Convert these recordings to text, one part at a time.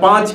5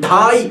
2.5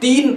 3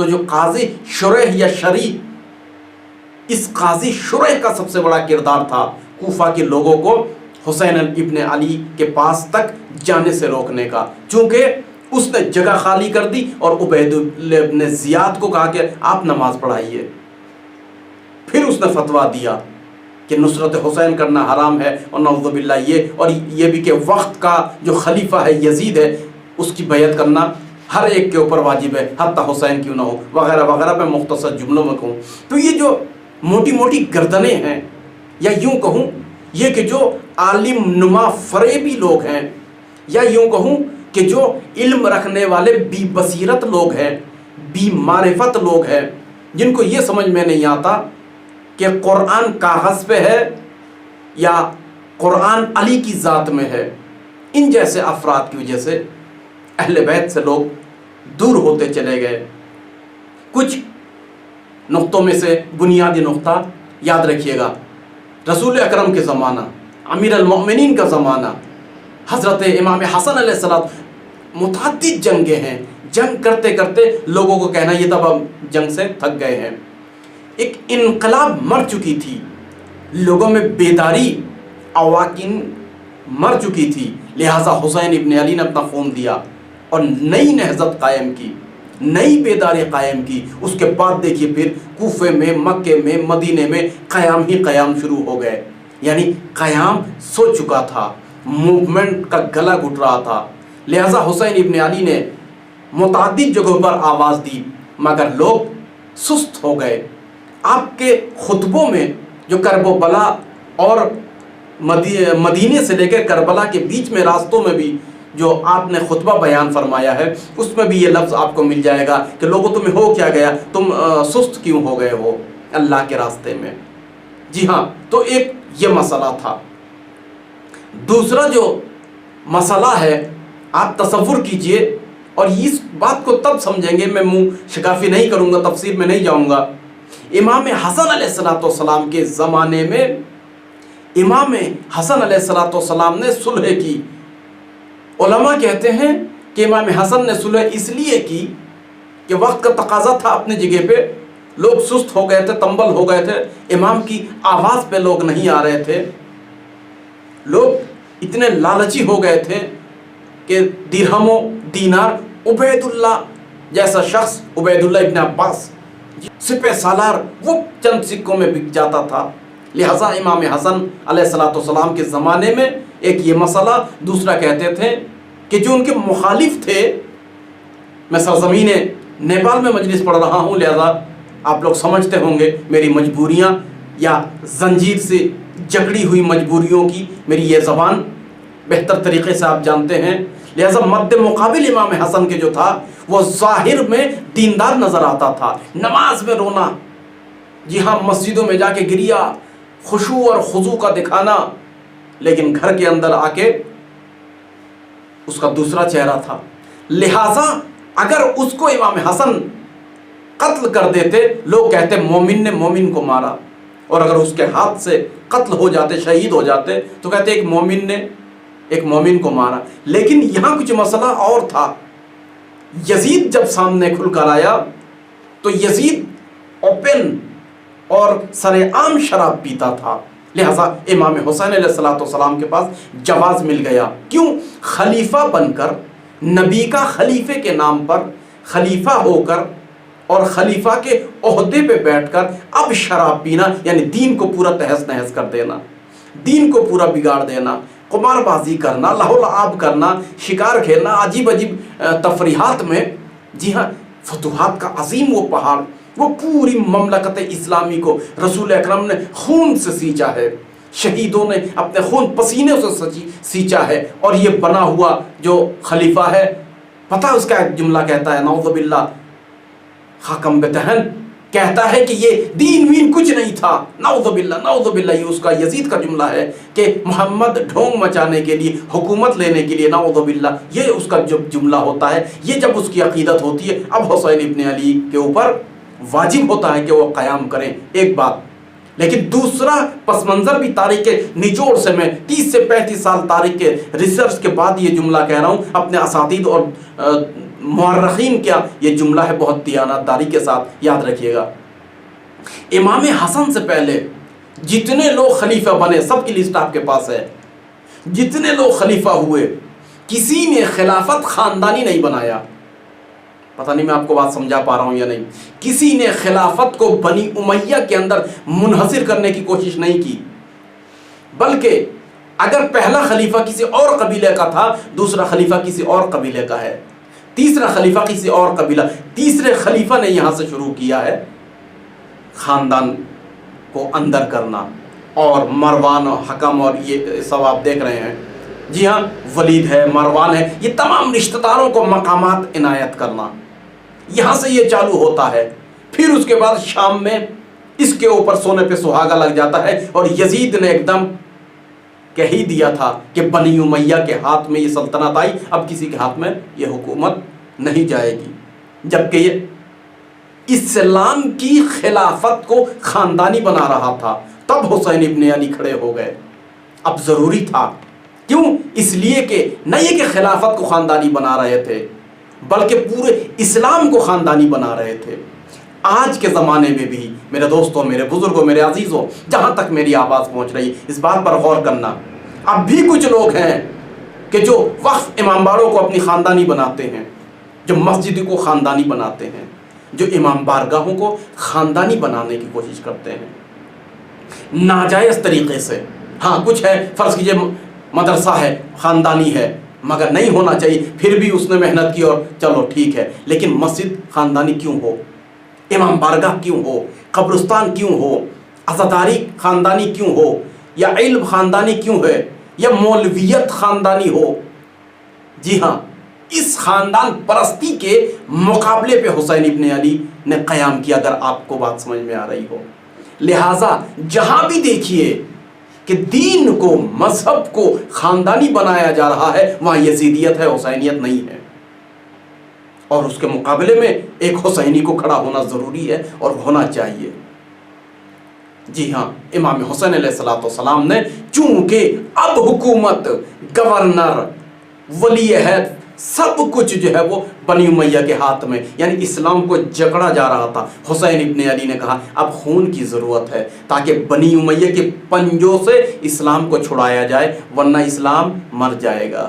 تو جو قاضی شریح یا شریح، اس قاضی شریح کا سب سے بڑا کردار تھا کوفہ کے لوگوں کو حسین ابن علی کے پاس تک جانے سے روکنے کا، چونکہ اس نے جگہ خالی کر دی اور عبید اللہ ابن زیاد کو کہا کہ آپ نماز پڑھائیے۔ پھر اس نے فتویٰ دیا کہ نصرت حسین کرنا حرام ہے، اور نعوذ باللہ یہ بھی کہ وقت کا جو خلیفہ ہے یزید ہے اس کی بیعت کرنا ہر ایک کے اوپر واجب ہے، حتیٰ حسین کیوں نہ ہو، وغیرہ وغیرہ۔ میں مختصر جملوں میں کہوں تو یہ جو موٹی موٹی گردنیں ہیں، یا یوں کہوں یہ کہ جو عالم نما فریبی لوگ ہیں، یا یوں کہوں کہ جو علم رکھنے والے بی بصیرت لوگ ہیں، بی معرفت لوگ ہیں، جن کو یہ سمجھ میں نہیں آتا کہ قرآن کاغذ پہ ہے یا قرآن علی کی ذات میں ہے، ان جیسے افراد کی وجہ سے اہل بیت سے لوگ دور ہوتے چلے گئے۔ کچھ نقطوں میں سے بنیادی نقطہ یاد رکھیے گا، رسول اکرم کے زمانہ، امیر المؤمنین کا زمانہ، حضرت امام حسن علیہ السلام، متعدد جنگیں ہیں، جنگ کرتے کرتے لوگوں کو کہنا یہ تب ہم جنگ سے تھک گئے ہیں۔ ایک انقلاب مر چکی تھی، لوگوں میں بیداری اواکن مر چکی تھی، لہٰذا حسین ابن علی نے اپنا خون دیا اور نئی نہضت قائم کی، نئی بیداری قائم کی۔ اس کے بعد دیکھیے پھر کوفے میں، مکے میں، مدینے میں قیام ہی قیام شروع ہو گئے، یعنی قیام سو چکا تھا، موومنٹ کا گلا گھٹ رہا تھا۔ لہٰذا حسین ابن علی نے متعدد جگہوں پر آواز دی، مگر لوگ سست ہو گئے۔ آپ کے خطبوں میں جو کرب و بلا اور مدینے سے لے کے کربلا کے بیچ میں راستوں میں بھی جو آپ نے خطبہ بیان فرمایا ہے، اس میں بھی یہ لفظ آپ کو مل جائے گا کہ لوگوں تمہیں ہو کیا گیا، تم سست کیوں ہو گئے ہو اللہ کے راستے میں۔ جی ہاں، تو ایک یہ مسئلہ تھا۔ دوسرا جو مسئلہ ہے، آپ تصور کیجئے، اور اس بات کو تب سمجھیں گے، میں منہ شکافی نہیں کروں گا، تفسیر میں نہیں جاؤں گا۔ امام حسن علیہ السلام کے زمانے میں امام حسن علیہ السلام نے صلح کی۔ علماء کہتے ہیں کہ امام حسن نے صلح اس لیے کی کہ وقت کا تقاضا تھا، اپنے جگہ پہ لوگ سست ہو گئے تھے، تنبل ہو گئے تھے، امام کی آواز پہ لوگ نہیں آ رہے تھے، لوگ اتنے لالچی ہو گئے تھے کہ درہم و دینار، عبید اللہ جیسا شخص، عبید اللہ ابن عباس سپہ سالار، وہ چند سکوں میں بک جاتا تھا۔ لہٰذا امام حسن علیہ السلام کے زمانے میں ایک یہ مسئلہ، دوسرا کہتے تھے کہ جو ان کے مخالف تھے، میں سرزمین نیپال میں مجلس پڑھ رہا ہوں، لہٰذا آپ لوگ سمجھتے ہوں گے میری مجبوریاں یا زنجیر سے جکڑی ہوئی مجبوریوں کی میری یہ زبان بہتر طریقے سے آپ جانتے ہیں۔ لہٰذا مد مقابل امام حسن کے جو تھا وہ ظاہر میں دیندار نظر آتا تھا، نماز میں رونا، جی ہاں مسجدوں میں جا کے گریا، خشوع اور خضوع کا دکھانا، لیکن گھر کے اندر آ کے اس کا دوسرا چہرہ تھا۔ لہٰذا اگر اس کو امام حسن قتل کر دیتے، لوگ کہتے مومن نے مومن کو مارا، اور اگر اس کے ہاتھ سے قتل ہو جاتے، شہید ہو جاتے، تو کہتے ایک مومن نے ایک مومن کو مارا۔ لیکن یہاں کچھ مسئلہ اور تھا۔ یزید جب سامنے کھل کر آیا تو یزید اوپن اور سر عام شراب پیتا تھا، لہٰذا امام حسین علیہ السلام کے پاس جواز مل گیا۔ کیوں؟ خلیفہ بن کر، نبی کا خلیفے کے نام پر خلیفہ ہو کر اور خلیفہ کے عہدے پہ بیٹھ کر اب شراب پینا، یعنی دین کو پورا تہس نہس کر دینا، دین کو پورا بگاڑ دینا، قمار بازی کرنا، لہو لعاب کرنا، شکار کھیلنا، عجیب عجیب تفریحات میں۔ جی ہاں، فتوحات کا عظیم وہ پہاڑ، وہ پوری مملکت اسلامی کو رسول اکرم نے خون سے سینچا ہے، شہیدوں نے اپنے خون پسینے سے سینچا ہے، اور یہ بنا ہوا جو خلیفہ ہے، پتہ اس کا ایک جملہ کہتا ہے، نعوذ باللہ، خاکم بتہن، کہتا ہے کہ یہ دین وین کچھ نہیں تھا، نعوذ باللہ نعوذ باللہ۔ یہ اس کا یزید کا جملہ ہے کہ محمد ڈھونگ مچانے کے لیے، حکومت لینے کے لیے، نعوذ باللہ، یہ اس کا جب جملہ ہوتا ہے، یہ جب اس کی عقیدت ہوتی ہے، اب حسین ابن علی کے اوپر واجب ہوتا ہے کہ وہ قیام کریں، ایک بات۔ لیکن دوسرا پس منظر بھی تاریخ کے نچوڑ سے، میں 30 سے 35 سال تاریخ کے ریسرچ کے بعد یہ جملہ کہہ رہا ہوں، اپنے اساتید اور مورخین کیا یہ جملہ ہے بہت دیانتداری کے ساتھ یاد رکھیے گا، امام حسن سے پہلے جتنے لوگ خلیفہ بنے سب کی لسٹ آپ کے پاس ہے، جتنے لوگ خلیفہ ہوئے کسی نے خلافت خاندانی نہیں بنایا. پتہ نہیں میں آپ کو بات سمجھا پا رہا ہوں یا نہیں. کسی نے خلافت کو بنی امیہ کے اندر منحصر کرنے کی کوشش نہیں کی، بلکہ اگر پہلا خلیفہ کسی اور قبیلے کا تھا، دوسرا خلیفہ کسی اور قبیلے کا ہے، تیسرا خلیفہ کسی اور قبیلہ، تیسرے خلیفہ نے یہاں سے شروع کیا ہے خاندان کو اندر کرنا. اور مروان اور حکم اور یہ سب آپ دیکھ رہے ہیں، جی ہاں ولید ہے، مروان ہے، یہ تمام رشتہ داروں کو مقامات عنایت کرنا، یہاں سے یہ چالو ہوتا ہے. پھر اس کے بعد شام میں اس کے اوپر سونے پہ سہاگا لگ جاتا ہے، اور یزید نے ایک دم کہہ ہی دیا تھا کہ بنی امیہ کے ہاتھ میں یہ سلطنت آئی، اب کسی کے ہاتھ میں یہ حکومت نہیں جائے گی. جبکہ یہ اسلام کی خلافت کو خاندانی بنا رہا تھا، تب حسین ابن علی کھڑے ہو گئے. اب ضروری تھا، کیوں؟ اس لیے کہ نہ یہ کہ خلافت کو خاندانی بنا رہے تھے بلکہ پورے اسلام کو خاندانی بنا رہے تھے. آج کے زمانے میں بھی میرے دوستوں، میرے بزرگوں، میرے عزیزوں، جہاں تک میری آواز پہنچ رہی اس بات پر غور کرنا، اب بھی کچھ لوگ ہیں کہ جو وقف امام باڑوں کو اپنی خاندانی بناتے ہیں، جو مسجد کو خاندانی بناتے ہیں، جو امام بارگاہوں کو خاندانی بنانے کی کوشش کرتے ہیں ناجائز طریقے سے. ہاں کچھ ہے، فرض کیجئے مدرسہ ہے خاندانی ہے، مگر نہیں ہونا چاہیے، پھر بھی اس نے محنت کی اور چلو ٹھیک ہے. لیکن مسجد خاندانی کیوں ہو، امام بارگاہ کیوں ہو، قبرستان کیوں ہو، عزاداری خاندانی کیوں ہو، یا علم خاندانی کیوں ہے، یا مولویت خاندانی ہو؟ جی ہاں، اس خاندان پرستی کے مقابلے پہ حسین ابن علی نے قیام کیا، اگر آپ کو بات سمجھ میں آ رہی ہو. لہٰذا جہاں بھی دیکھیے کہ دین کو، مذہب کو خاندانی بنایا جا رہا ہے، وہاں یزیدیت ہے، حسینیت نہیں ہے. اور اس کے مقابلے میں ایک حسینی کو کھڑا ہونا ضروری ہے اور ہونا چاہیے. جی ہاں، امام حسین علیہ السلام نے چونکہ اب حکومت، گورنر، ولی عہد سب کچھ جو ہے وہ بنی امیہ کے ہاتھ میں، یعنی اسلام کو جکڑا جا رہا تھا. حسین ابن علی نے کہا اب خون کی ضرورت ہے تاکہ بنی امیہ کے پنجوں سے اسلام کو چھڑایا جائے، ورنہ اسلام مر جائے گا،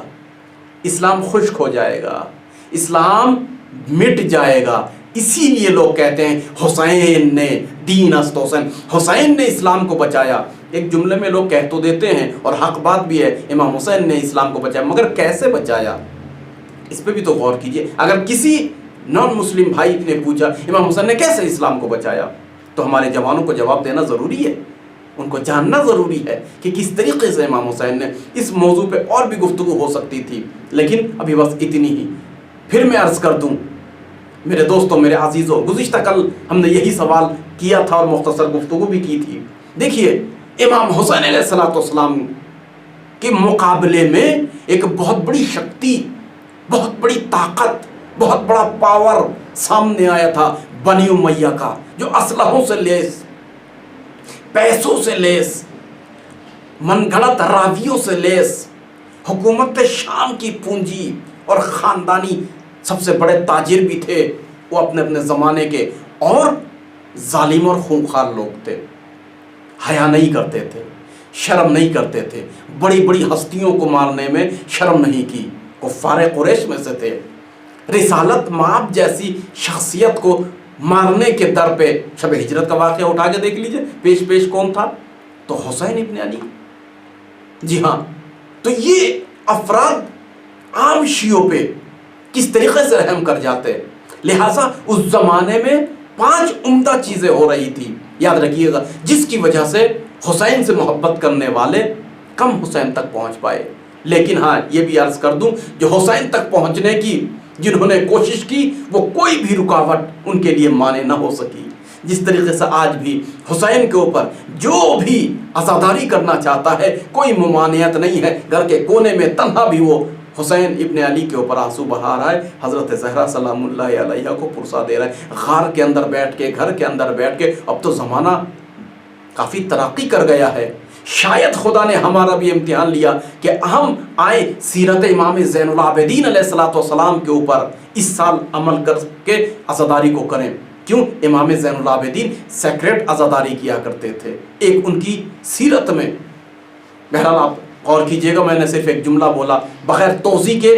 اسلام خشک ہو جائے گا، اسلام مٹ جائے گا. اسی لیے لوگ کہتے ہیں حسین نے دین است حسین، حسین نے اسلام کو بچایا. ایک جملے میں لوگ کہہ تو دیتے ہیں اور حق بات بھی ہے، امام حسین نے اسلام کو بچایا، مگر کیسے بچایا؟ اس پہ بھی تو غور کیجئے. اگر کسی نان مسلم بھائی نے پوچھا امام حسین نے کیسے اسلام کو بچایا، تو ہمارے جوانوں کو جواب دینا ضروری ہے، ان کو جاننا ضروری ہے کہ کس طریقے سے امام حسین نے. اس موضوع پہ اور بھی گفتگو ہو سکتی تھی، لیکن ابھی بس اتنی ہی. پھر میں عرض کر دوں میرے دوستوں، میرے عزیزوں، گزشتہ کل ہم نے یہی سوال کیا تھا اور مختصر گفتگو بھی کی تھی. دیکھیے امام حسین علیہ السلام کے مقابلے میں ایک بہت بڑی شکتی، بہت بڑی طاقت، بہت بڑا پاور سامنے آیا تھا بنی امیہ کا، جو اسلحوں سے لیس، پیسوں سے لیس، من گھڑت راویوں سے لیس، حکومت شام کی پونجی اور خاندانی سب سے بڑے تاجر بھی تھے وہ اپنے اپنے زمانے کے، اور ظالم اور خونخوار لوگ تھے. حیا نہیں کرتے تھے، شرم نہیں کرتے تھے، بڑی بڑی ہستیوں کو مارنے میں شرم نہیں کی. کفار قریش میں سے تھے. رسالت مآب جیسی شخصیت کو مارنے کے در پہ، شب ہجرت کا واقعہ اٹھا کے دیکھ لیجئے، پیش کون تھا؟ تو حسین ابن علی. جی ہاں، تو یہ افراد عام شیعوں پہ کس طریقے سے رحم کر جاتے. لہٰذا اس زمانے میں 5 عمدہ چیزیں ہو رہی تھی، یاد رکھیے گا، جس کی وجہ سے حسین سے محبت کرنے والے کم حسین تک پہنچ پائے. لیکن ہاں یہ بھی عرض کر دوں، جو حسین تک پہنچنے کی جنہوں نے کوشش کی، وہ کوئی بھی رکاوٹ ان کے لیے مانے نہ ہو سکی. جس طریقے سے آج بھی حسین کے اوپر جو بھی عزاداری کرنا چاہتا ہے، کوئی ممانعت نہیں ہے. گھر کے کونے میں تنہا بھی وہ حسین ابن علی کے اوپر آنسو بہا رہا ہے، حضرت زہرا سلام اللہ علیہ کو پرسا دے رہا ہے، غار کے اندر بیٹھ کے، گھر کے اندر بیٹھ کے. اب تو زمانہ کافی ترقی کر گیا ہے، شاید خدا نے ہمارا بھی امتحان لیا کہ ہم آئے سیرت امام زین العابدین علیہ الصلوۃ والسلام کے اوپر اس سال عمل کر کے عزاداری کو کریں۔ کیوں؟ امام زین العابدین سیکریٹ عزاداری کیا کرتے تھے، ایک ان کی سیرت میں۔ بہرحال آپ غور کیجئے گا، میں نے صرف ایک جملہ بولا، بغیر توضیح کے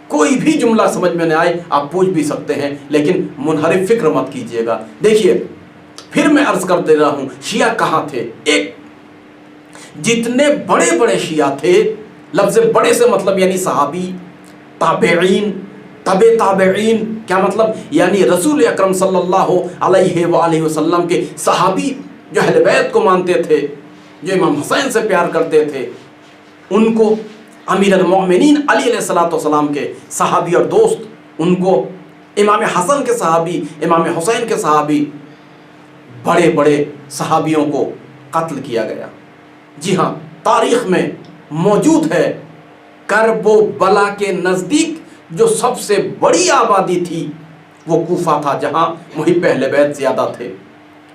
کوئی بھی جملہ سمجھ میں نہ آئے آپ پوچھ بھی سکتے ہیں، لیکن منحرف فکر مت کیجئے گا۔ دیکھیے پھر میں عرض کر دے رہا ہوں، شیعہ کہاں تھے؟ ایک جتنے بڑے بڑے شیعہ تھے، لفظ بڑے سے مطلب یعنی صحابی، تابعین، تبع تابعین، کیا مطلب؟ یعنی رسول اکرم صلی اللہ علیہ وآلہ وسلم کے صحابی جو اہل بیت کو مانتے تھے، جو امام حسین سے پیار کرتے تھے، ان کو امیر المؤمنین علی علیہ الصلوۃ والسلام کے صحابی اور دوست، ان کو امام حسن کے صحابی، امام حسین کے صحابی، بڑے بڑے صحابیوں کو قتل کیا گیا۔ جی ہاں، تاریخ میں موجود ہے، کرب و بلا کے نزدیک جو سب سے بڑی آبادی تھی وہ کوفہ تھا، جہاں محب اہل بیت زیادہ تھے۔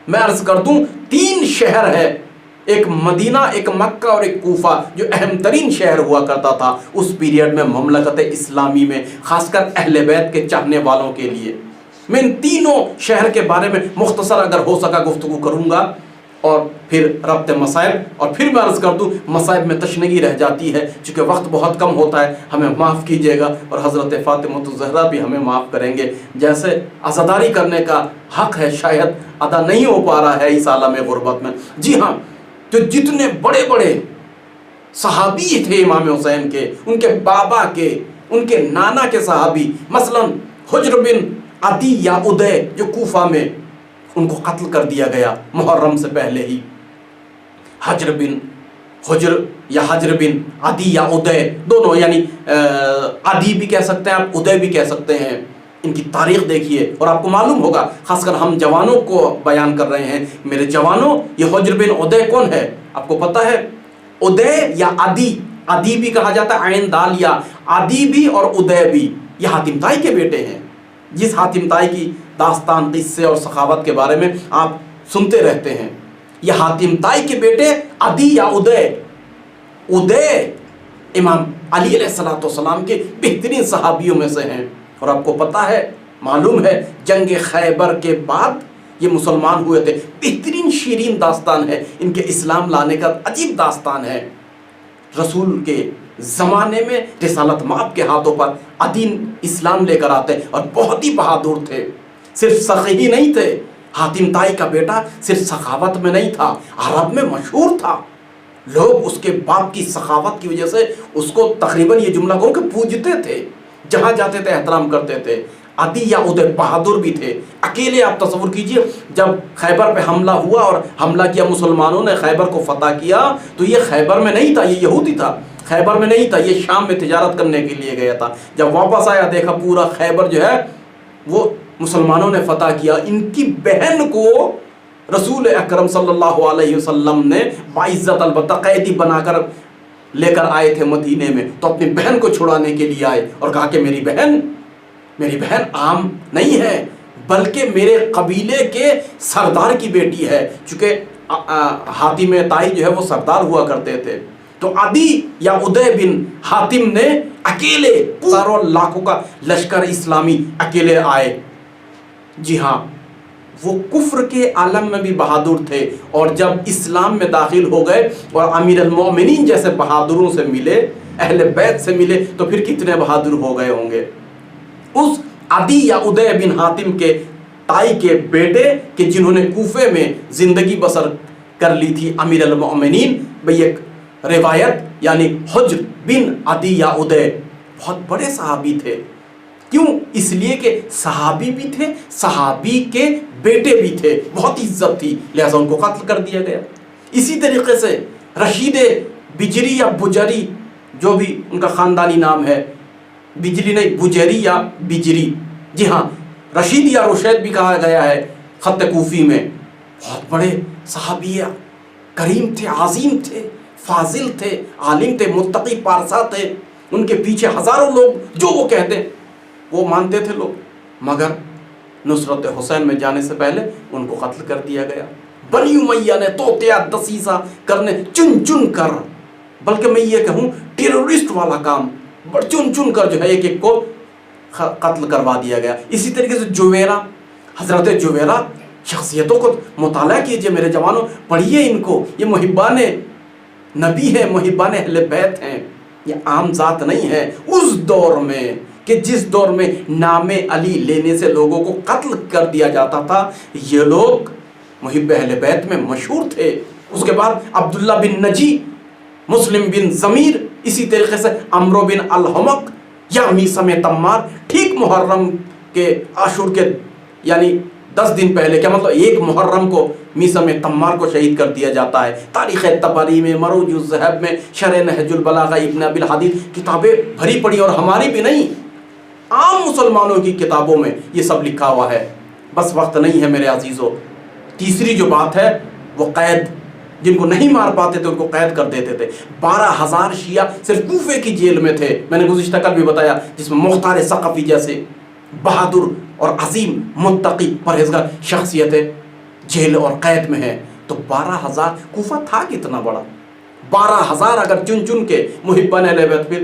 میں عرض کر دوں 3 شہر ہے، ایک مدینہ، ایک مکہ اور ایک کوفہ، جو اہم ترین شہر ہوا کرتا تھا اس پیریڈ میں مملکت اسلامی میں، خاص کر اہل بیت کے چاہنے والوں کے لیے۔ میں ان تینوں شہر کے بارے میں مختصر اگر ہو سکا گفتگو کروں گا، اور پھر ربط مصائب، اور پھر میں عرض کر دوں مصائب میں تشنگی رہ جاتی ہے، چونکہ وقت بہت کم ہوتا ہے، ہمیں معاف کیجیے گا، اور حضرت فاطمۃ الزہرا بھی ہمیں معاف کریں گے۔ جیسے عزاداری کرنے کا حق ہے، شاید ادا نہیں ہو پا رہا ہے اس عالم غربت میں۔ جی ہاں، تو جتنے بڑے بڑے صحابی تھے امام حسین کے، ان کے بابا کے، ان کے نانا کے صحابی، مثلا حجر بن عدی یا ادے جو کوفہ میں، ان کو قتل کر دیا گیا محرم سے پہلے ہی۔ حجر بن عدی یا ادے، دونوں یعنی عدی بھی کہہ سکتے ہیں آپ، ادے بھی کہہ سکتے ہیں۔ ان کی تاریخ دیکھیے اور آپ کو معلوم ہوگا، خاص کر ہم جوانوں کو بیان کر رہے ہیں، میرے جوانوں، یہ حجر بن ادے کون ہے آپ کو پتہ ہے؟ ادے یا عدی، عدی بھی کہا جاتا ہے، عین دال یا، عدی بھی اور ادے بھی، یہ حاتم طائی کے بیٹے ہیں۔ جس حاتم طائی کی داستان، قصے اور سخاوت کے بارے میں آپ سنتے رہتے ہیں، یہ حاتم طائی کے بیٹے عدی یا ادے، ادے امام علی علیہ الصلوۃ والسلام کے بہترین صحابیوں میں سے ہیں۔ اور آپ کو پتہ ہے، معلوم ہے، جنگ خیبر کے بعد یہ مسلمان ہوئے تھے۔ بہترین شیرین داستان ہے ان کے اسلام لانے کا، عجیب داستان ہے۔ رسول کے زمانے میں رسالت مآب کے ہاتھوں پر عدی اسلام لے کر آتے، اور بہت ہی بہادر تھے، صرف سخی ہی نہیں تھے۔ حاتم طائی کا بیٹا صرف سخاوت میں نہیں تھا، عرب میں مشہور تھا، لوگ اس کے باپ کی سخاوت کی وجہ سے اس کو تقریباً یہ جملہ کہوں کہ پوجتے تھے، جہاں جاتے تھے احترام کرتے تھے۔ عدی یا ادے بہادر بھی تھے، اکیلے آپ تصور کیجئے، جب خیبر پہ حملہ ہوا اور حملہ کیا مسلمانوں نے، خیبر کو فتح کیا، تو یہ خیبر میں نہیں تھا، یہ یہودی تھا، خیبر میں نہیں تھا، یہ شام میں تجارت کرنے کے لیے گیا تھا۔ جب واپس آیا دیکھا پورا خیبر جو ہے وہ مسلمانوں نے فتح کیا۔ ان کی بہن کو رسول اکرم صلی اللہ علیہ وسلم نے باعزت، البتہ قیدی بنا کر لے کر آئے تھے مدینے میں، تو اپنی بہن کو چھڑانے کے لیے آئے اور کہا کہ میری بہن عام نہیں ہے، بلکہ میرے قبیلے کے سردار کی بیٹی ہے، چونکہ حاتم طائی جو ہے وہ سردار ہوا کرتے تھے۔ تو عدی یا ادے بن حاتم نے اکیلے ہزاروں لاکھوں کا لشکر اسلامی اکیلے آئے۔ جی ہاں، وہ کفر کے عالم میں بھی بہادر تھے، اور جب اسلام میں داخل ہو گئے اور امیر المومنین جیسے بہادروں سے ملے، اہل بیت سے ملے، تو پھر کتنے بہادر ہو گئے ہوں گے۔ اس عدی یا ادے بن حاتم کے طائی کے بیٹے کہ جنہوں نے کوفے میں زندگی بسر کر لی تھی امیر المومنین، بھئی ایک روایت یعنی حجر بن عدی یا ادے بہت بڑے صحابی تھے۔ کیوں؟ اس لیے کہ صحابی بھی تھے، صحابی کے بیٹے بھی تھے، بہت عزت تھی، لہذا ان کو قتل کر دیا گیا۔ اسی طریقے سے رشید بجری یا بجری، جو بھی ان کا خاندانی نام ہے، بجری نہیں، بجری یا بجری، جی ہاں، رشید یا رشید بھی کہا گیا ہے خط کوفی میں، بہت بڑے صحابی، کریم تھے، عظیم تھے، فاضل تھے، عالم تھے، متقی پارسا تھے، ان کے پیچھے ہزاروں لوگ جو وہ کہتے وہ مانتے تھے لوگ، مگر نصرت حسین میں جانے سے پہلے ان کو قتل کر دیا گیا۔ بنی امیہ نے توطیہ دسیسہ کرنے چن چن کر، بلکہ میں یہ کہوں ٹیرورسٹ والا کام چن چن کر جو ہے ایک ایک کو قتل کروا دیا گیا۔ اسی طریقے سے جویرہ، حضرت جویرہ، شخصیتوں کو مطالعہ کیجئے میرے جوانوں، پڑھیے ان کو، یہ محبان نبی ہیں، محبان اہل بیت ہیں، یہ عام ذات نہیں ہے۔ اس دور میں کہ جس دور میں نام علی لینے سے لوگوں کو قتل کر دیا جاتا تھا، یہ لوگ محب اہل بیت میں مشہور تھے۔ اس کے بعد عبداللہ بن نجی، مسلم بن ضمیر، اسی طریقے سے عمرو بن الحمق یا میثم تمار، ٹھیک محرم کے عاشور کے یعنی 10 دن پہلے، کیا مطلب 1 محرم کو میثم تمار کو شہید کر دیا جاتا ہے۔ تاریخ طبری میں، مروج الذہب میں، شرح نہج البلاغہ ابن ابی الحدیث، کتابیں بھری پڑی، اور ہماری بھی نہیں، عام مسلمانوں کی کتابوں میں یہ سب لکھا ہوا ہے۔ بس وقت نہیں ہے میرے عزیزوں۔ تیسری جو بات ہے وہ قید، جن کو نہیں مار پاتے تھے ان کو قید کر دیتے تھے۔ 12,000 شیعہ صرف کوفے کی جیل میں تھے، میں نے گزشتہ کل بھی بتایا، جس میں مختار ثقفی جیسے بہادر اور عظیم متقی پرہیزگار شخصیتیں جیل اور قید میں ہیں۔ تو 12,000، کوفہ تھا کتنا بڑا، 12,000 اگر چن چن کے محبان اہل بیت، پھر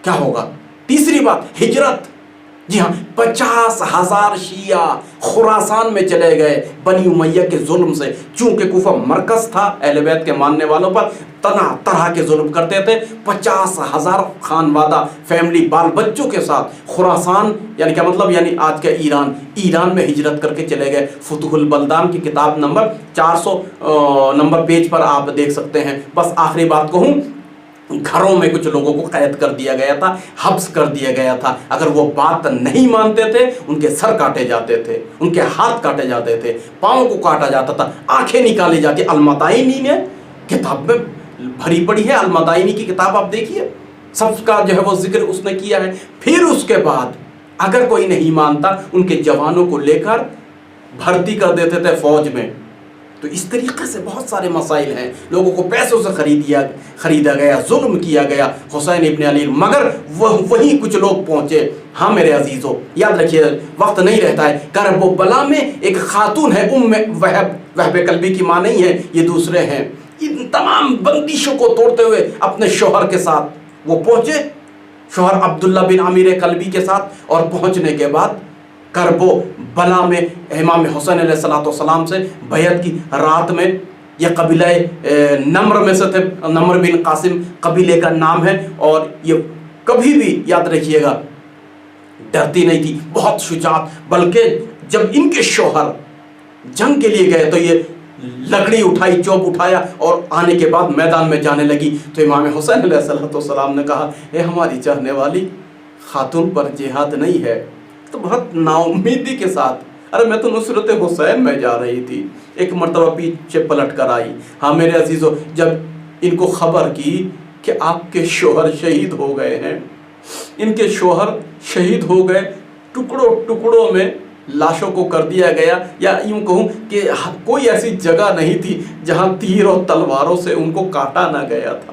کیا ہوگا۔ تیسری بات ہجرت، جی ہاں 50,000 شیعہ خراسان میں چلے گئے بنی امیہ کے ظلم سے، چونکہ کوفہ مرکز تھا اہل بیت کے ماننے والوں پر، طرح طرح کے ظلم کرتے تھے۔ 50,000 خانوادہ فیملی بال بچوں کے ساتھ خراسان، یعنی کیا مطلب، یعنی آج کے ایران میں ہجرت کر کے چلے گئے۔ فتح البلدان کی کتاب نمبر 400 نمبر پیج پر آپ دیکھ سکتے ہیں۔ بس آخری بات کہوں، گھروں میں کچھ لوگوں کو قید کر دیا گیا تھا، حبس کر دیا گیا تھا۔ اگر وہ بات نہیں مانتے تھے ان کے سر کاٹے جاتے تھے، ان کے ہاتھ کاٹے جاتے تھے، پاؤں کو کاٹا جاتا تھا، آنکھیں نکالی جاتی۔ المدائنی نے کتاب میں بھری پڑی ہے، المدائنی کی کتاب آپ دیکھیے، سب کا جو ہے وہ ذکر اس نے کیا ہے۔ پھر اس کے بعد اگر کوئی نہیں مانتا ان کے جوانوں کو لے کر بھرتی کر دیتے تھے فوج میں۔ تو اس طریقے سے بہت سارے مسائل ہیں، لوگوں کو پیسوں سے خریدا گیا، ظلم کیا گیا حسین ابن علی، مگر وہیں کچھ لوگ پہنچے۔ ہاں میرے عزیزوں یاد رکھیے، وقت نہیں رہتا ہے۔ کرب و بلا میں ایک خاتون ہے، وہب قلبی کی ماں نہیں ہے، یہ دوسرے ہیں۔ ان تمام بندشوں کو توڑتے ہوئے اپنے شوہر کے ساتھ وہ پہنچے، شوہر عبداللہ بن عمیر قلبی کے ساتھ، اور پہنچنے کے بعد کرب و بلا میں امام حسین علیہ السلام سے بیعت کی۔ رات میں یہ قبیلہ نمر میں سے تھے، نمر بن قاسم قبیلے کا نام ہے، اور یہ کبھی بھی یاد رکھیے گا ڈرتی نہیں تھی، بہت شجاعت۔ بلکہ جب ان کے شوہر جنگ کے لیے گئے تو یہ لکڑی اٹھائی، چوب اٹھایا، اور آنے کے بعد میدان میں جانے لگی۔ تو امام حسین علیہ السلام نے کہا، اے ہماری چاہنے والی، خاتون پر جہاد نہیں ہے۔ تو بہت نا امیدی کے ساتھ، ارے میں تو نصرت حسین میں جا رہی تھی، ایک مرتبہ پیچھے پلٹ کر آئی۔ ہاں میرے عزیزوں، جب ان کو خبر کی کہ آپ کے شوہر شہید ہو گئے ہیں، ان کے شوہر شہید ہو گئے، ٹکڑوں ٹکڑوں میں لاشوں کو کر دیا گیا، یا یوں کہوں کہ کوئی ایسی جگہ نہیں تھی جہاں تیر اور تلواروں سے ان کو کاٹا نہ گیا تھا۔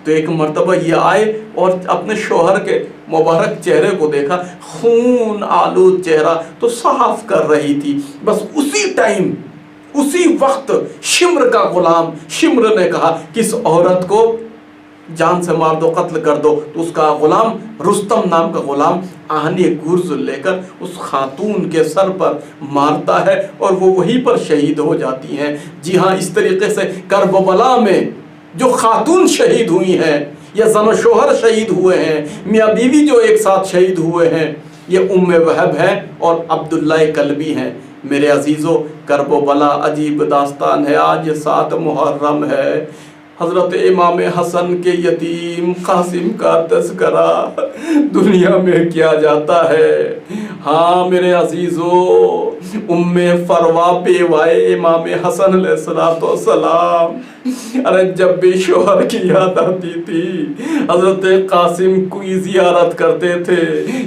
تو ایک مرتبہ یہ آئے اور اپنے شوہر کے مبارک چہرے کو دیکھا، خون آلود چہرہ، تو صاف کر رہی تھی۔ بس اسی ٹائم، اسی وقت شمر کا غلام، شمر نے کہا کہ اس عورت کو جان سے مار دو، قتل کر دو۔ تو اس کا غلام، رستم نام کا غلام، آہنی گرز لے کر اس خاتون کے سر پر مارتا ہے، اور وہ وہیں پر شہید ہو جاتی ہیں۔ جی ہاں، اس طریقے سے کربلا میں جو خاتون شہید ہوئی ہیں، یا زن و شوہر شہید ہوئے ہیں، میاں بیوی جو ایک ساتھ شہید ہوئے ہیں، یہ ام وہب ہے اور عبداللہ قلبی ہیں۔ میرے عزیزوں، کرب و بلا عجیب داستان ہے۔ آج 7 محرم ہے، حضرت امام حسن کے یتیم قاسم کا تذکرہ دنیا میں کیا جاتا ہے۔ ہاں میرے عزیزوں، ام فروا بیوائے امام حسن علیہ السلام ارے جب بھی شوہر کی یاد آتی تھی حضرت قاسم کی زیارت کرتے تھے،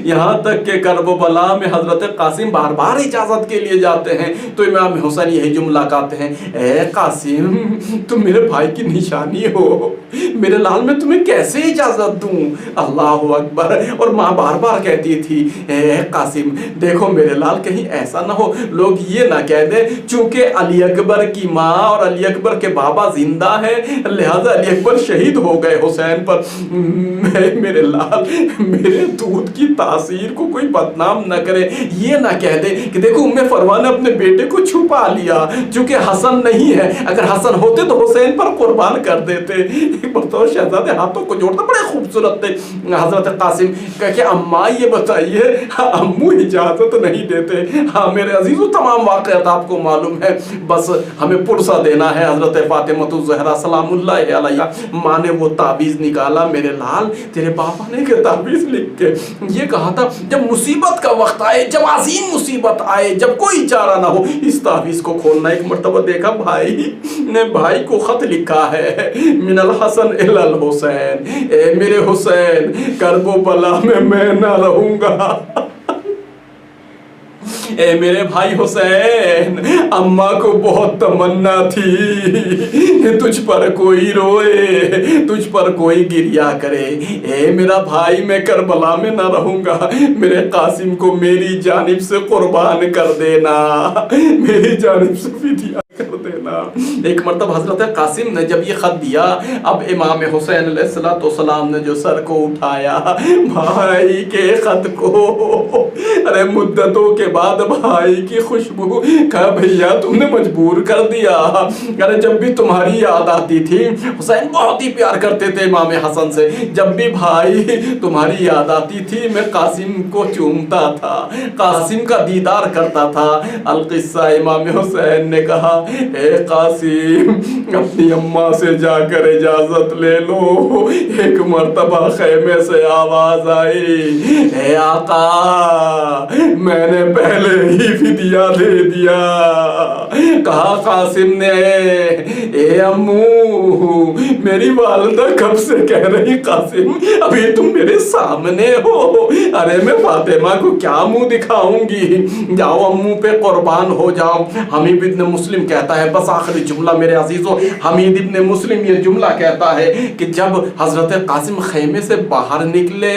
یہاں تک کہ کربلا میں حضرت قاسم بار بار اجازت کے لیے جاتے ہیں تو امام حسین یہی جملہ کہتے ہیں، اے قاسم تم میرے بھائی کی نشانی ہو، میرے لال میں تمہیں کیسے اجازت دوں؟ اللہ اکبر۔ اور ماں بار بار کہتی تھی، اے قاسم دیکھو میرے لال کہیں ایسا نہ ہو لوگ یہ نہ کہہ دیں چونکہ علی اکبر کی ماں اور علی اکبر کے بابا زندہ ہے لہذا علی اکبر شہید ہو گئے حسین پر، میرے لال میرے دودھ کی تاثیر کو کوئی بدنام نہ کرے، یہ نہ کہہ دے کہ دیکھو ام فروہ نے اپنے بیٹے کو چھپا لیا چونکہ حسن نہیں ہے، اگر حسن ہوتے تو حسین پر قربان کر دیتے۔ ایک مرتبہ شہزادے ہاتھوں کو جوڑتے بڑے خوبصورت تھے حضرت قاسم، کہ اماں یہ بتائیے امو اجازت نہیں دیتے؟ ہاں میرے عزیزو تمام واقعات آپ کو معلوم ہے، بس ہمیں پرسہ دینا ہے۔ حضرت فاطمہ الزہرا سلام اللہ علیہا ماں نے وہ تعویذ نکالا، میرے لال تیرے پاپا نے کہ تعویذ لکھ کے یہ کہا تھا جب مصیبت کا وقت آئے، جب عظیم مصیبت آئے، جب کوئی چارہ نہ ہو اس تعویذ کو کھولنا۔ ایک مرتبہ دیکھا بھائی نے بھائی کو خط لکھا ہے، من الحسن الی الحسین، اے میرے حسین کرب و بلا میں نہ رہوں گا، اے میرے بھائی حسین اماں کو بہت تمنا تھی تجھ پر کوئی روئے، تجھ پر کوئی گریا کرے، اے میرا بھائی میں کربلا میں نہ رہوں گا، میرے قاسم کو میری جانب سے قربان کر دینا، میری جانب سے فدیہ کر دینا۔ ایک مرتبہ حضرت قاسم نے جب یہ خط دیا، اب امام حسین علیہ السلام نے جو سر کو اٹھایا بھائی کے خط کو، ارے مدتوں کے بعد بھائی کی خوشبو، کہا بھیا تم نے مجبور کر دیا، ارے جب بھی تمہاری یاد آتی تھی، حسین بہت ہی پیار کرتے تھے امام حسن سے، جب بھی بھائی تمہاری یاد آتی تھی میں قاسم کو چومتا تھا، قاسم کا دیدار کرتا تھا۔ القصہ امام حسین نے کہا، اے قاسم اپنی اماں سے جا کر اجازت لے لو۔ ایک مرتبہ خیمے سے آواز آئی، اے آقا میں نے پہلے ہی فدیہ دے دیا۔ کہا قاسم نے، اے امو میری والدہ کب سے کہہ رہی قاسم ابھی تم میرے سامنے ہو، ارے میں فاطمہ کو کیا منہ دکھاؤں گی، جاؤ امو پہ قربان ہو جاؤ۔ حمید ابن مسلم کہتا ہے، بس آخری جملہ میرے عزیزو، حمید ابن مسلم یہ جملہ کہتا ہے کہ جب حضرت قاسم خیمے سے باہر نکلے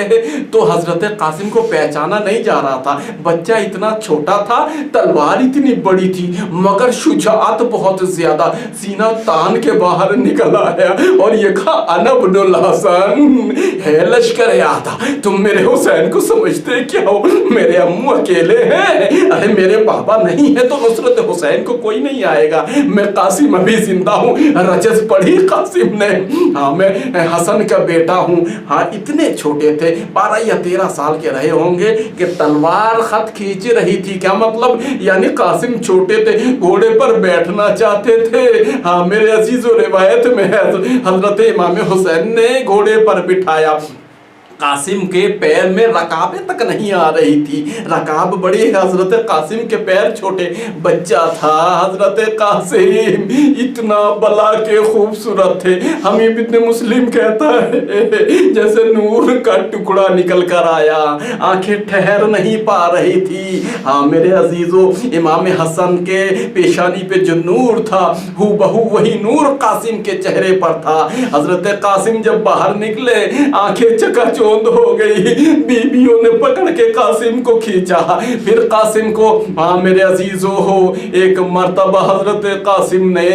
تو حضرت قاسم کو پہچانا نہیں جا رہا تھا، بچہ اتنا چھوٹا تھا، تلوار اتنی بڑی تھی مگر شجاعت بہت زیادہ، سینہ تان کے باہر نکل آیا اور یہ کہا انا ابن الحسن، ہے لشکر آتا، تم میرے حسین کو سمجھتے کیا ہو، میرے امو اکیلے ہیں، ارے میرے بابا نہیں ہے تو نصرت حسین کو کوئی نہیں آئے گا، میں قاسم ابھی زندہ ہوں۔ رجز پڑھی قاسم نے، ہاں میں حسن کا بیٹا ہوں۔ ہاں اتنے چھوٹے تھے، 12 یا 13 سال کے رہے ہوں گے کہ تلوار خط کھینچ رہی تھی، کیا مطلب یعنی قاسم چھوٹے تھے، گھوڑے پر بیٹھنا چاہتے تھے۔ ہاں میرے عزیز و روایت میں ہے حضرت امام حسین نے گھوڑے پر بٹھایا، قاسم کے پیر میں رکابیں تک نہیں آ رہی تھی، رکاب بڑی ہے، حضرت قاسم کے پیر چھوٹے، بچہ تھا حضرت قاسم اتنا بلا کے خوبصورت تھے۔ حمید ابن مسلم کہتا ہے جیسے نور کا ٹکڑا نکل کر آیا، آنکھیں ٹھہر نہیں پا رہی تھی۔ ہاں میرے عزیزو امام حسن کے پیشانی پہ جو نور تھا ہو بہو وہی نور قاسم کے چہرے پر تھا۔ حضرت قاسم جب باہر نکلے آنکھیں چکا چوند ہو گئی، بیویوں نے پکڑ کے قاسم کو کھینچا، پھر قاسم کو، ہاں میرے عزیزو ہو، ایک مرتبہ حضرت قاسم نے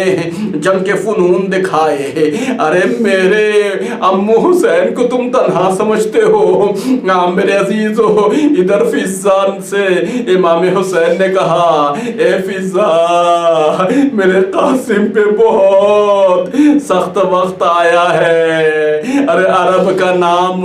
جنگ کے فنون دکھائے، ارے میرے امو حسین کو تم تنہا سمجھتے ہو، ہاں میرے عزیزو ادھر فضا سے امام حسین نے کہا، اے فضا میرے قاسم پہ بہت سخت وقت آیا ہے، ارے عرب کا نام